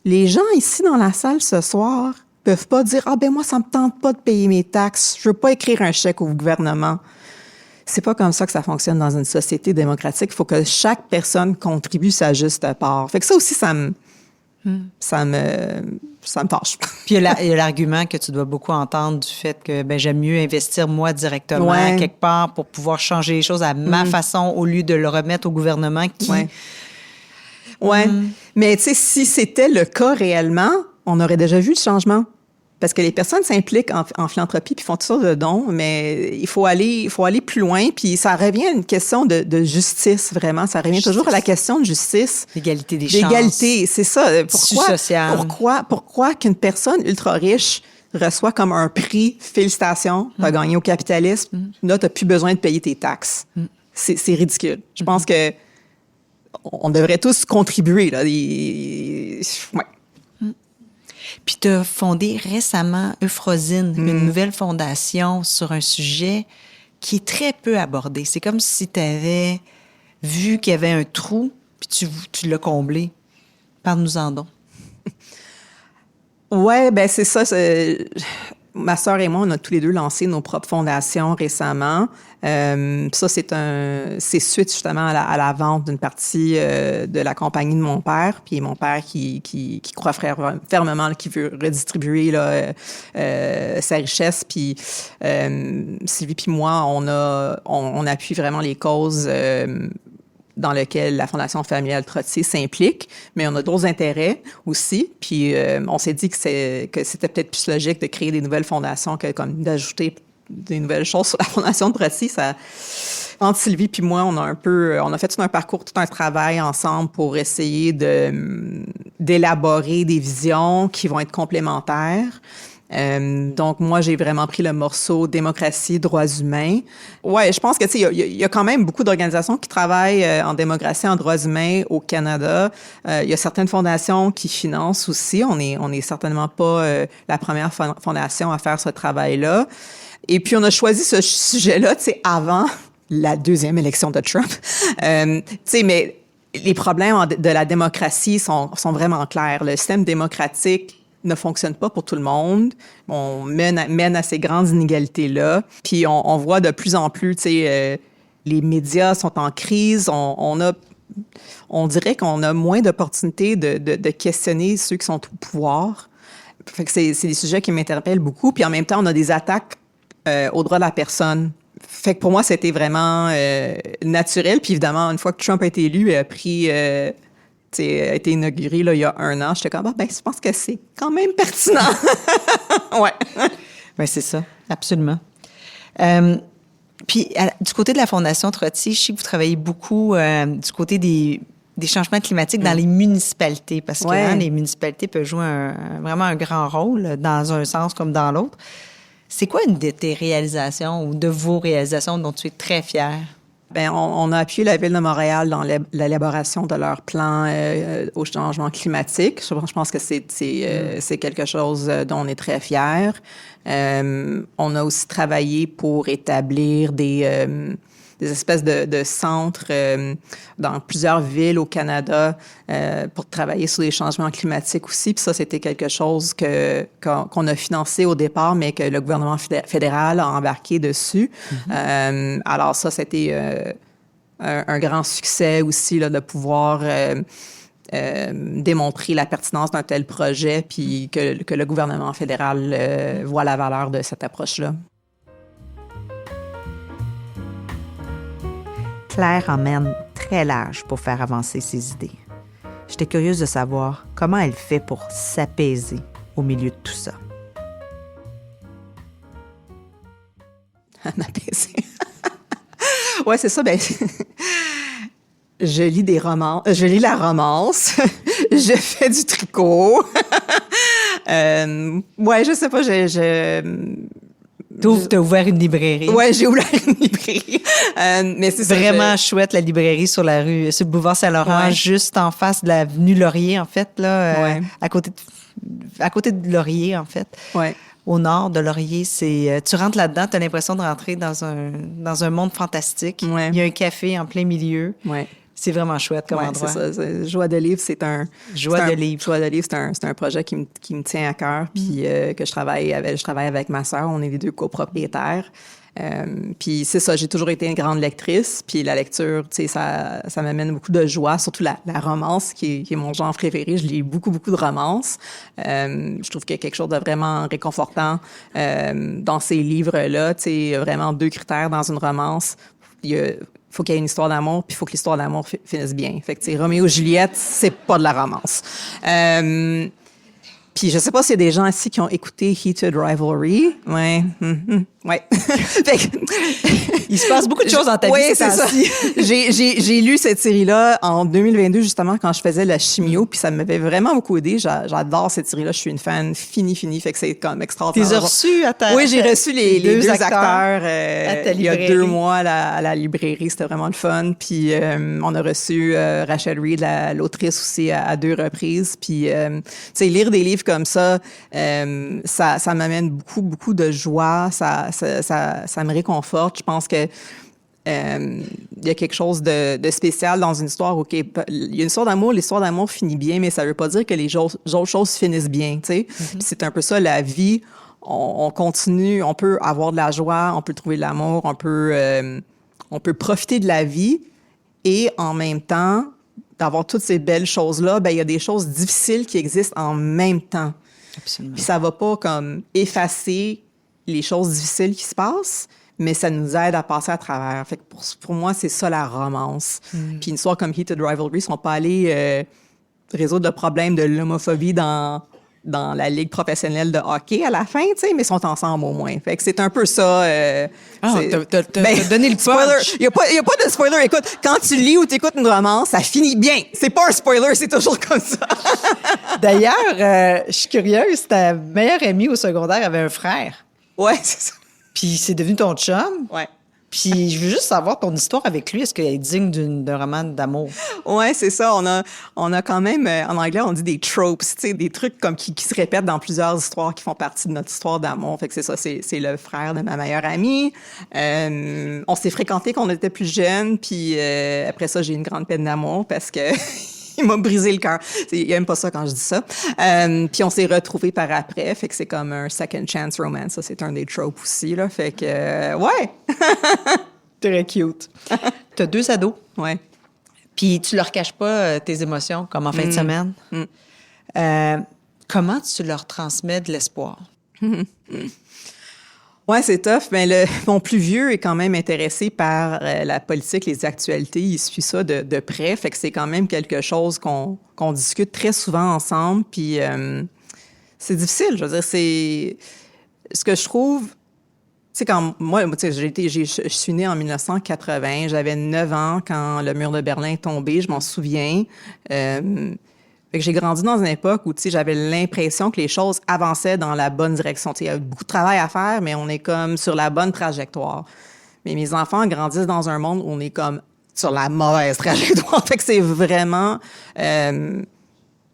les gens ici dans la salle ce soir peuvent pas dire, ah ben moi, ça me tente pas de payer mes taxes, je veux pas écrire un chèque au gouvernement. C'est pas comme ça que ça fonctionne dans une société démocratique. Il faut que chaque personne contribue sa juste part. Fait que ça aussi, ça me fâche. Puis il y a l'argument que tu dois beaucoup entendre du fait que ben, j'aime mieux investir moi directement quelque part pour pouvoir changer les choses à ma façon au lieu de le remettre au gouvernement qui... Ouais. Mais tu sais, si c'était le cas réellement, on aurait déjà vu le changement. Parce que les personnes s'impliquent en philanthropie puis font toutes sortes de dons, mais il faut aller plus loin. Puis ça revient à une question de justice, vraiment. Ça revient toujours à la question de justice. L'égalité des chances. L'égalité, c'est ça. Pourquoi qu'une personne ultra riche reçoit comme un prix, félicitations, t'as gagné au capitalisme, là, t'as plus besoin de payer tes taxes. C'est ridicule. Je pense que on devrait tous contribuer, là. Puis tu as fondé récemment Euphrosine, une nouvelle fondation sur un sujet qui est très peu abordé. C'est comme si tu avais vu qu'il y avait un trou, puis tu l'as comblé. Parle-nous-en donc. Ouais, ben c'est ça. Ma sœur et moi, on a tous les deux lancé nos propres fondations récemment. Ça, c'est suite justement à la vente d'une partie de la compagnie de mon père. Puis mon père qui croit fermement qu'il veut redistribuer là, sa richesse. Puis Sylvie puis moi, on appuie vraiment les causes dans lequel la Fondation familiale Trottier s'implique, mais on a d'autres intérêts aussi. Puis on s'est dit que c'était peut-être plus logique de créer des nouvelles fondations que comme d'ajouter des nouvelles choses sur la Fondation de Trottier. Entre Sylvie puis moi, on a fait tout un parcours, tout un travail ensemble pour essayer d'élaborer des visions qui vont être complémentaires. Donc, moi, j'ai vraiment pris le morceau démocratie, droits humains. Ouais, je pense que, tu sais, il y a quand même beaucoup d'organisations qui travaillent en démocratie, en droits humains au Canada. Il y a certaines fondations qui financent aussi. On est certainement pas la première fondation à faire ce travail-là. Et puis, on a choisi ce sujet-là, tu sais, avant la deuxième élection de Trump. Tu sais, mais les problèmes de la démocratie sont vraiment clairs. Le système démocratique ne fonctionne pas pour tout le monde. On mène à ces grandes inégalités-là. Puis on voit de plus en plus, tu sais, les médias sont en crise. On dirait qu'on a moins d'opportunités de questionner ceux qui sont au pouvoir. Fait que c'est des sujets qui m'interpellent beaucoup. Puis en même temps, on a des attaques aux droits de la personne. Fait que pour moi, c'était vraiment naturel. Puis évidemment, une fois que Trump a été élu, a été inauguré là, il y a 1 an, j'étais comme, je pense que c'est quand même pertinent. Ouais. Ben, c'est ça, absolument. Puis, du côté de la Fondation Trottier, je sais que vous travaillez beaucoup du côté des changements climatiques dans les municipalités, parce que les municipalités peuvent jouer vraiment un grand rôle dans un sens comme dans l'autre. C'est quoi une de tes réalisations ou de vos réalisations dont tu es très fière? Bien, on a appuyé la Ville de Montréal dans l'élaboration de leur plan au changement climatique. Je pense que c'est quelque chose dont on est très fiers. On a aussi travaillé pour établir des espèces de centres dans plusieurs villes au Canada pour travailler sur les changements climatiques aussi. Puis ça, c'était quelque chose qu'on a financé au départ, mais que le gouvernement fédéral a embarqué dessus. Alors ça, c'était un grand succès aussi là, de pouvoir démontrer la pertinence d'un tel projet, puis que le gouvernement fédéral voit la valeur de cette approche-là. Claire emmène très large pour faire avancer ses idées. J'étais curieuse de savoir comment elle fait pour s'apaiser au milieu de tout ça. M'apaiser. Ouais, c'est ça. Ben, je lis des romans. Je lis la romance. Je fais du tricot. Ouais, je sais pas. T'as ouvert une librairie. Ouais, j'ai ouvert une librairie. Mais c'est vraiment chouette, la librairie sur la rue, sur le boulevard Saint-Laurent, Ouais. juste en face de l'avenue Laurier, en fait, là, Ouais. à côté de Laurier, en fait. Ouais. Au nord de Laurier, tu rentres là-dedans, tu as l'impression de rentrer dans un monde fantastique. Ouais. Il y a un café en plein milieu. Ouais. C'est vraiment chouette comme Ouais, endroit. c'est ça. Joie de livre, c'est un Joie de livre, c'est un projet qui me tient à cœur, puis que je travaille avec ma sœur. On est les deux copropriétaires. Puis c'est ça, j'ai toujours été une grande lectrice. Puis la lecture, tu sais, ça m'amène beaucoup de joie, surtout la romance, qui est mon genre préféré. Je lis beaucoup de romances. Je trouve qu'il y a quelque chose de vraiment réconfortant dans ces livres-là. Tu sais, il y a vraiment 2 critères dans une romance. Il faut qu'il y ait une histoire d'amour, puis il faut que l'histoire d'amour finisse bien. Fait que, tu sais, Roméo et Juliette, c'est pas de la romance. Puis je sais pas s'il y a des gens ici qui ont écouté Heated Rivalry. Ouais. Ouais. Fait que, Il se passe beaucoup de choses dans ta vie. oui, ces c'est ça. temps-ci. J'ai lu cette série-là en 2022, justement, quand je faisais la chimio, puis ça m'avait vraiment beaucoup aidé. J'adore cette série-là. Je suis une fan finie. Fait que c'est comme extraordinaire. T'es reçu à ta... Oui, j'ai reçu les deux acteurs à ta il y a librairie. 2 mois à la librairie. C'était vraiment le fun. Puis on a reçu Rachel Reed, l'autrice aussi, à 2 reprises. Puis, tu sais, lire des livres comme ça m'amène beaucoup de joie. Ça me réconforte. Je pense que il y a quelque chose de spécial dans une histoire. OK, il y a une histoire d'amour, l'histoire d'amour finit bien, mais ça veut pas dire que les autres choses finissent bien, tu sais. Puis c'est un peu ça, la vie. On continue, on peut avoir de la joie, on peut trouver de l'amour, on peut profiter de la vie et en même temps, d'avoir toutes ces belles choses-là, ben il y a des choses difficiles qui existent en même temps. Absolument. Puis ça va pas comme effacer les choses difficiles qui se passent, mais ça nous aide à passer à travers. Fait que pour moi, c'est ça la romance. Puis une histoire comme Heated Rivalry, ils sont pas allés résoudre le problème de l'homophobie dans la ligue professionnelle de hockey à la fin, tu sais, mais ils sont ensemble au moins. Fait que c'est un peu ça. T'as donné le spoiler. punch. Il y a pas de spoiler. Écoute, quand tu lis ou t'écoutes une romance, ça finit bien. C'est pas un spoiler, c'est toujours comme ça. D'ailleurs, je suis curieuse, ta meilleure amie au secondaire avait un frère. Ouais, c'est ça. Puis c'est devenu ton chum. Ouais. Puis je veux juste savoir ton histoire avec lui. Est-ce qu'elle est digne d'un roman d'amour? Ouais, c'est ça. On a quand même, en anglais, on dit des tropes, tu sais, des trucs comme qui se répètent dans plusieurs histoires qui font partie de notre histoire d'amour. Fait que c'est ça, c'est le frère de ma meilleure amie. On s'est fréquentés quand on était plus jeunes, puis après ça, j'ai eu une grande peine d'amour parce que il m'a brisé le cœur. Il aime pas ça quand je dis ça. Puis on s'est retrouvés par après, fait que c'est comme un second chance romance. Ça, c'est un des tropes aussi, là. Fait que, ouais. Très cute. T'as 2 ados. Ouais. Puis tu leur caches pas tes émotions, comme en fin de semaine. Comment tu leur transmets de l'espoir? Ouais, c'est tough, mais mon plus vieux est quand même intéressé par la politique, les actualités. Il suit ça de près, fait que c'est quand même quelque chose qu'on discute très souvent ensemble. Puis c'est difficile, je veux dire, c'est ce que je trouve. Tu sais, quand moi, tu sais, je suis née en 1980, j'avais 9 ans quand le mur de Berlin est tombé, je m'en souviens. Fait que j'ai grandi dans une époque où, tu sais, j'avais l'impression que les choses avançaient dans la bonne direction. Tu sais, il y a beaucoup de travail à faire, mais on est comme sur la bonne trajectoire. Mais mes enfants grandissent dans un monde où on est comme sur la mauvaise trajectoire. Fait que c'est vraiment...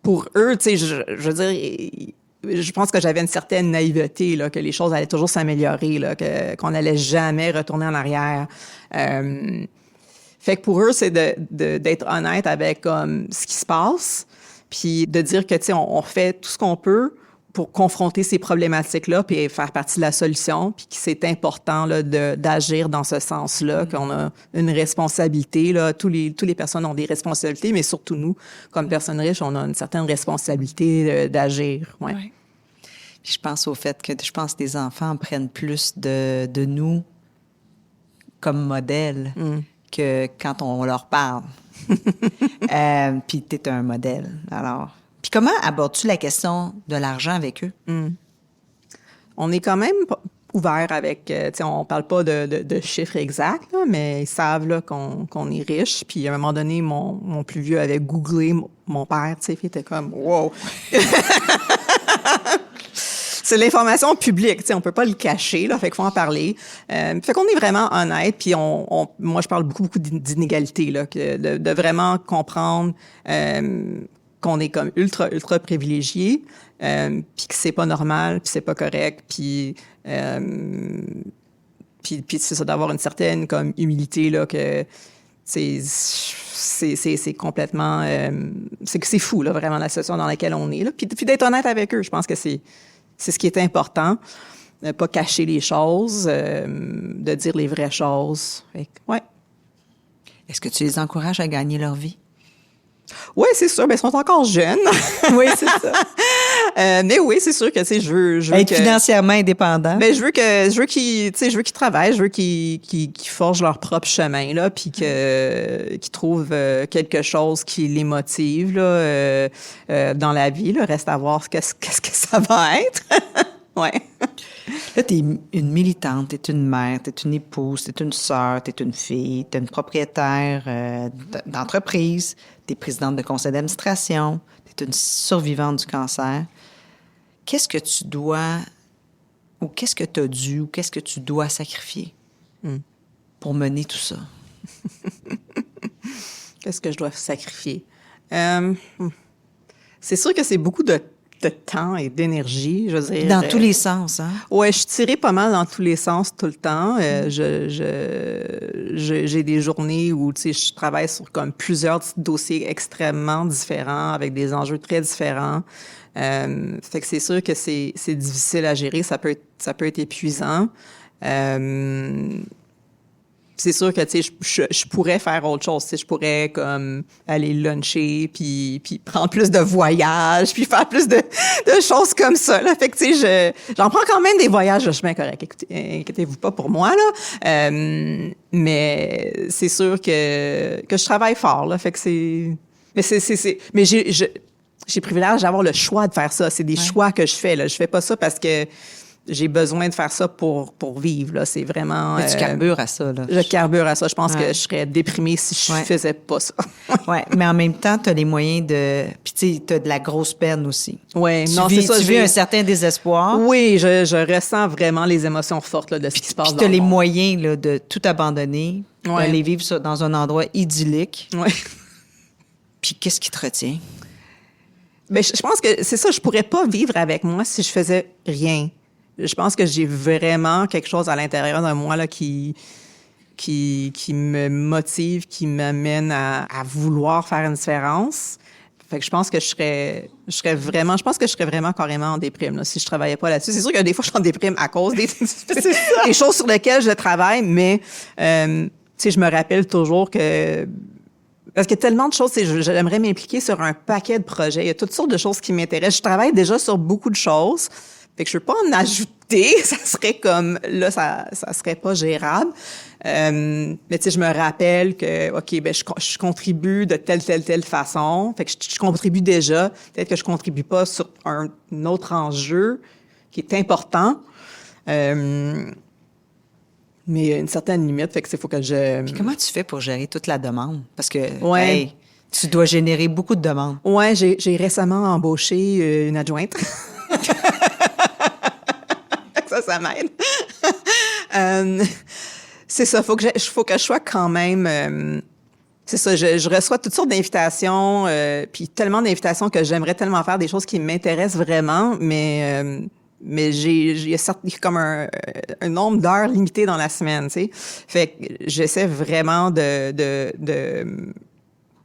pour eux, tu sais, je veux dire... Je pense que j'avais une certaine naïveté, là, que les choses allaient toujours s'améliorer, là, qu'on n'allait jamais retourner en arrière. Fait que pour eux, c'est d'être honnête avec comme ce qui se passe, puis de dire que, tu sais, on fait tout ce qu'on peut pour confronter ces problématiques-là, puis faire partie de la solution, puis que c'est important là, d'agir dans ce sens-là, qu'on a une responsabilité. Là, tous les personnes ont des responsabilités, mais surtout nous, comme personnes riches, on a une certaine responsabilité d'agir. Ouais. Ouais. Puis je pense au fait que les enfants prennent plus de nous comme modèle que quand on leur parle. Puis tu es un modèle. Alors, puis comment abordes-tu la question de l'argent avec eux? On est quand même ouvert avec, tu sais, on parle pas de chiffres exacts, là, mais ils savent là, qu'on est riche. Puis à un moment donné, mon plus vieux avait googlé mon père, tu sais, il était comme, wow! C'est l'information publique, tu sais, on peut pas le cacher, là, fait qu'il faut en parler. Fait qu'on est vraiment honnête, puis moi, je parle beaucoup d'inégalités, là, de vraiment comprendre qu'on est comme ultra privilégié, puis que c'est pas normal, puis c'est pas correct, puis c'est ça, d'avoir une certaine comme humilité, là, que c'est complètement... c'est fou, là, vraiment, la situation dans laquelle on est, là. Puis d'être honnête avec eux, je pense que c'est ce qui est important. Ne pas cacher les choses, de dire les vraies choses. Fait que, ouais. Est-ce que tu les encourages à gagner leur vie? Oui, c'est sûr. Ben, ils sont encore jeunes. Oui, c'est ça. Mais oui, c'est sûr que, tu sais, je veux être financièrement indépendant. Ben, je veux qu'ils travaillent, je veux qu'ils forgent leur propre chemin, là, puis qu'ils trouvent quelque chose qui les motive, là, dans la vie, là. Reste à voir qu'est-ce que ça va être. Ouais. Là, t'es une militante, t'es une mère, t'es une épouse, t'es une sœur, t'es une fille, t'es une propriétaire d'entreprise, t'es présidente de conseil d'administration, t'es une survivante du cancer. Qu'est-ce que tu dois, ou qu'est-ce que t'as dû, ou qu'est-ce que tu dois sacrifier pour mener tout ça? Qu'est-ce que je dois sacrifier? C'est sûr que c'est beaucoup de temps et d'énergie, je veux dire. Dans tous les sens, hein? Ouais, je suis tirée pas mal dans tous les sens tout le temps. J'ai des journées où, tu sais, je travaille sur comme plusieurs dossiers extrêmement différents avec des enjeux très différents. Fait que c'est sûr que c'est difficile à gérer, ça peut être épuisant. C'est sûr que, tu sais, je pourrais faire autre chose. Tu sais, je pourrais, comme, aller luncher, puis prendre plus de voyages, puis faire plus de choses comme ça, là. Fait que, tu sais, j'en prends quand même des voyages de chemin correct. Écoutez, inquiétez-vous pas pour moi, là. Mais c'est sûr que je travaille fort, là. Fait que mais j'ai le privilège d'avoir le choix de faire ça. C'est des choix que je fais, là. Je fais pas ça parce que j'ai besoin de faire ça pour vivre, là. C'est vraiment... Mais tu carbures à ça, là. Je carbure à ça. Je pense que je serais déprimée si je faisais pas ça. Oui, mais en même temps, tu as les moyens de... Puis tu sais, tu as de la grosse peine aussi. Oui, non, c'est c'est ça. Tu vis un certain désespoir. Oui, je ressens vraiment les émotions fortes, là, de ce qui se passe dans le monde. Puis tu as les moyens, là, de tout abandonner, d'aller vivre dans un endroit idyllique. Oui. Puis qu'est-ce qui te retient? Bien, je pense que c'est ça. Je pourrais pas vivre avec moi si je faisais rien. Je pense que j'ai vraiment quelque chose à l'intérieur de moi là qui me motive, qui m'amène à vouloir faire une différence. Fait que je pense que je serais vraiment carrément en déprime là, si je travaillais pas là-dessus. C'est sûr que des fois je suis en déprime à cause des choses sur lesquelles je travaille, mais tu sais, je me rappelle toujours que parce qu'il y a tellement de choses, j'aimerais m'impliquer sur un paquet de projets. Il y a toutes sortes de choses qui m'intéressent. Je travaille déjà sur beaucoup de choses. Fait que je peux pas en ajouter, ça serait comme là ça serait pas gérable. Mais tu sais, je me rappelle que OK, ben je contribue de telle façon. Fait que je contribue déjà, peut-être que je contribue pas sur un autre enjeu qui est important. Mais il y a une certaine limite, fait que c'est faut que je... Puis comment tu fais pour gérer toute la demande? Parce que tu dois générer beaucoup de demandes. Ouais, j'ai récemment embauché une adjointe. Ça m'aide. C'est ça, faut que je sois quand même... c'est ça, je reçois toutes sortes d'invitations, puis tellement d'invitations que j'aimerais tellement faire des choses qui m'intéressent vraiment, mais il y a comme un nombre d'heures limité dans la semaine, tu sais. Fait que j'essaie vraiment de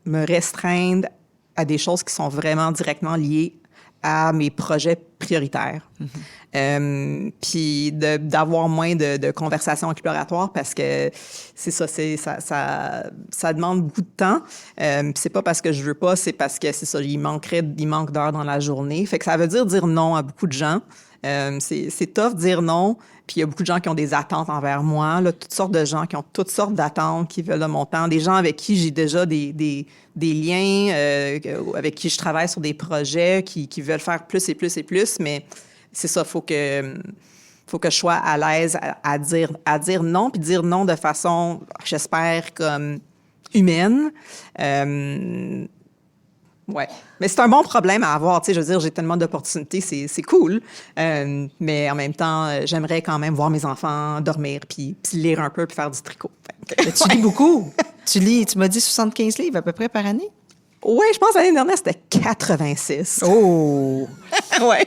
me restreindre à des choses qui sont vraiment directement liées à mes projets prioritaires. Puis d'avoir moins de conversations exploratoires parce que c'est ça, ça demande beaucoup de temps. C'est pas parce que je veux pas, c'est parce que c'est ça, il manque d'heures dans la journée. Fait que ça veut dire non à beaucoup de gens. C'est tough de dire non. Puis il y a beaucoup de gens qui ont des attentes envers moi, là, toutes sortes de gens qui ont toutes sortes d'attentes, qui veulent de mon temps, des gens avec qui j'ai déjà des liens, avec qui je travaille sur des projets, qui veulent faire plus et plus et plus, mais c'est ça, faut que je sois à l'aise à dire non, puis dire non de façon, j'espère, comme humaine. Ouais. Mais c'est un bon problème à avoir, tu sais, je veux dire, j'ai tellement d'opportunités, c'est cool. Mais en même temps, j'aimerais quand même voir mes enfants dormir, puis lire un peu, puis faire du tricot. Mais tu lis beaucoup. Tu m'as dit 75 livres à peu près par année? Oui, je pense que l'année dernière, c'était 86. Oh! Ouais.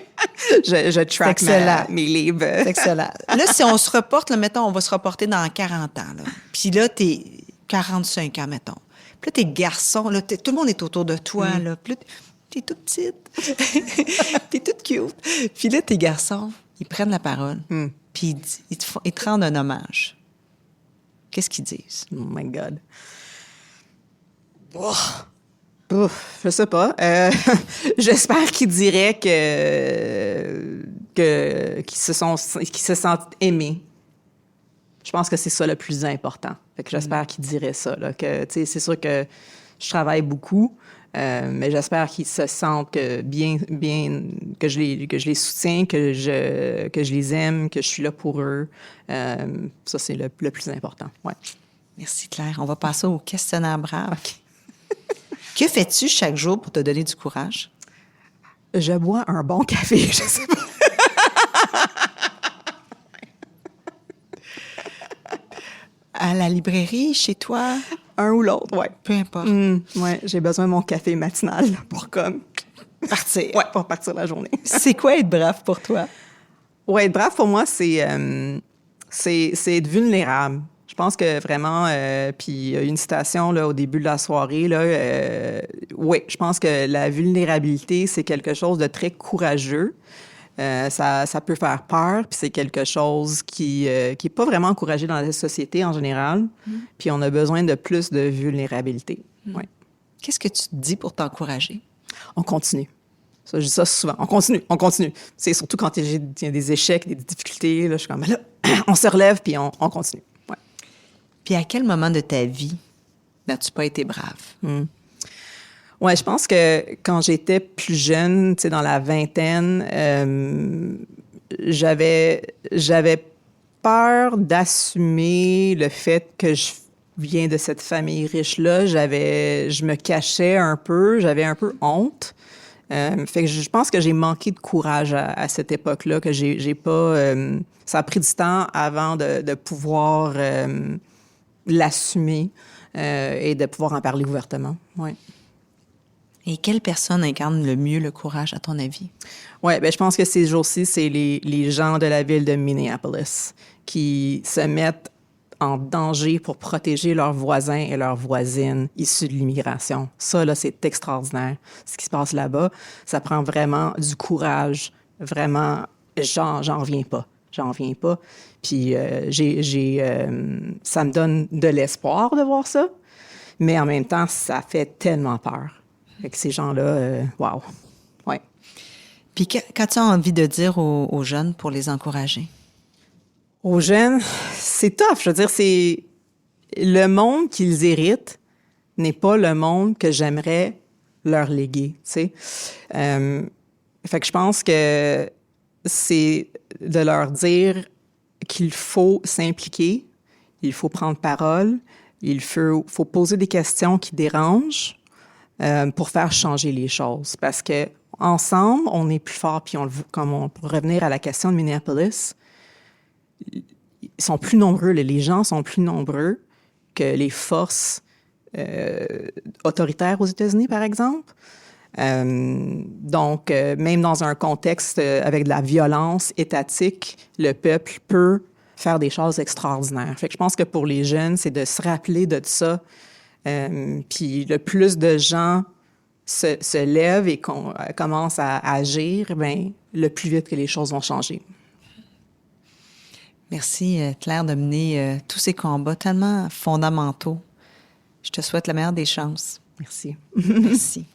Je track mes livres. C'est excellent. Là, si on se reporte, là, mettons, on va se reporter dans 40 ans. Là. Puis là, t'es 45 ans, mettons. Puis là, t'es garçon, là, tout le monde est autour de toi, là. Puis là, t'es toute petite. T'es toute cute. Puis là, tes garçons, ils prennent la parole. Puis ils te rendent un hommage. Qu'est-ce qu'ils disent? Oh my God. Oh. Ouf, je sais pas. J'espère qu'ils diraient qu'ils se sentent aimés. Je pense que c'est ça le plus important. Fait que j'espère qu'ils diraient ça. Là, que, tu sais, c'est sûr que je travaille beaucoup, mais j'espère qu'ils se sentent bien, que je les soutiens, que je les aime, que je suis là pour eux. Ça, c'est le plus important. Ouais. Merci, Claire. On va passer au questionnaire brave. Okay. Que fais-tu chaque jour pour te donner du courage? Je bois un bon café, je sais pas. À la librairie, chez toi? Un ou l'autre, oui. Peu importe. Ouais, j'ai besoin de mon café matinal pour comme partir. Ouais, pour partir la journée. C'est quoi être brave pour toi? Ouais, être brave pour moi, c'est être vulnérable. Je pense que vraiment, puis il y a une citation là, au début de la soirée, là, oui, je pense que la vulnérabilité, c'est quelque chose de très courageux. Ça peut faire peur, puis c'est quelque chose qui est pas vraiment encouragé dans la société en général. Puis on a besoin de plus de vulnérabilité. Ouais. Qu'est-ce que tu te dis pour t'encourager? On continue. Ça, je dis ça souvent. On continue. C'est surtout quand il y a des échecs, des difficultés, là, je suis comme, là, on se relève, puis on continue. Ouais. Puis à quel moment de ta vie n'as-tu pas été brave? Ouais, je pense que quand j'étais plus jeune, tu sais, dans la vingtaine, j'avais peur d'assumer le fait que je viens de cette famille riche-là. Je me cachais un peu, j'avais un peu honte. Fait que je pense que j'ai manqué de courage à cette époque-là, que j'ai pas... ça a pris du temps avant de pouvoir l'assumer et de pouvoir en parler ouvertement. Ouais. Et quelle personne incarne le mieux le courage, à ton avis? Oui, bien, je pense que ces jours-ci, c'est les gens de la ville de Minneapolis qui se mettent en danger pour protéger leurs voisins et leurs voisines issus de l'immigration. Ça, là, c'est extraordinaire. Ce qui se passe là-bas, ça prend vraiment du courage. Vraiment, j'en reviens pas. J'en reviens pas. Puis ça me donne de l'espoir de voir ça, mais en même temps, ça fait tellement peur. Fait que ces gens-là, wow. Ouais. Puis qu'as-tu envie de dire aux jeunes pour les encourager? Aux jeunes, c'est tough. Je veux dire, c'est le monde qu'ils héritent n'est pas le monde que j'aimerais leur léguer, tu sais. Fait que je pense que c'est de leur dire qu'il faut s'impliquer, il faut prendre parole, il faut poser des questions qui dérangent, pour faire changer les choses. Parce que ensemble, on est plus fort. Puis pour revenir à la question de Minneapolis, ils sont plus nombreux, les gens sont plus nombreux que les forces autoritaires aux États-Unis, par exemple. Donc, même dans un contexte avec de la violence étatique, le peuple peut faire des choses extraordinaires. Fait que je pense que pour les jeunes, c'est de se rappeler de ça. Puis le plus de gens se lèvent et commencent à agir, bien, le plus vite que les choses vont changer. Merci, Claire, de mener tous ces combats tellement fondamentaux. Je te souhaite la meilleure des chances. Merci. Merci.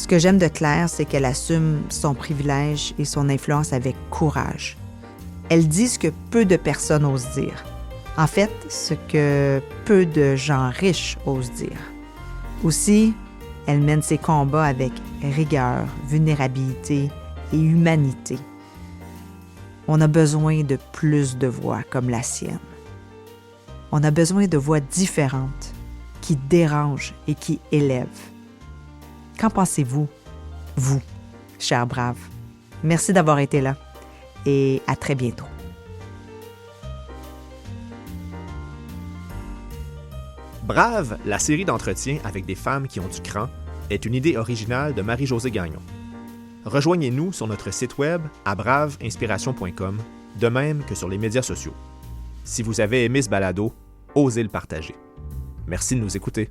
que j'aime de Claire, c'est qu'elle assume son privilège et son influence avec courage. Elle dit ce que peu de personnes osent dire. En fait, ce que peu de gens riches osent dire. Aussi, elle mène ses combats avec rigueur, vulnérabilité et humanité. On a besoin de plus de voix comme la sienne. On a besoin de voix différentes, qui dérangent et qui élèvent. Qu'en pensez-vous, vous, chers braves? Merci d'avoir été là et à très bientôt. Brave, la série d'entretiens avec des femmes qui ont du cran, est une idée originale de Marie-Josée Gagnon. Rejoignez-nous sur notre site web à braveinspiration.com, de même que sur les médias sociaux. Si vous avez aimé ce balado, osez le partager. Merci de nous écouter.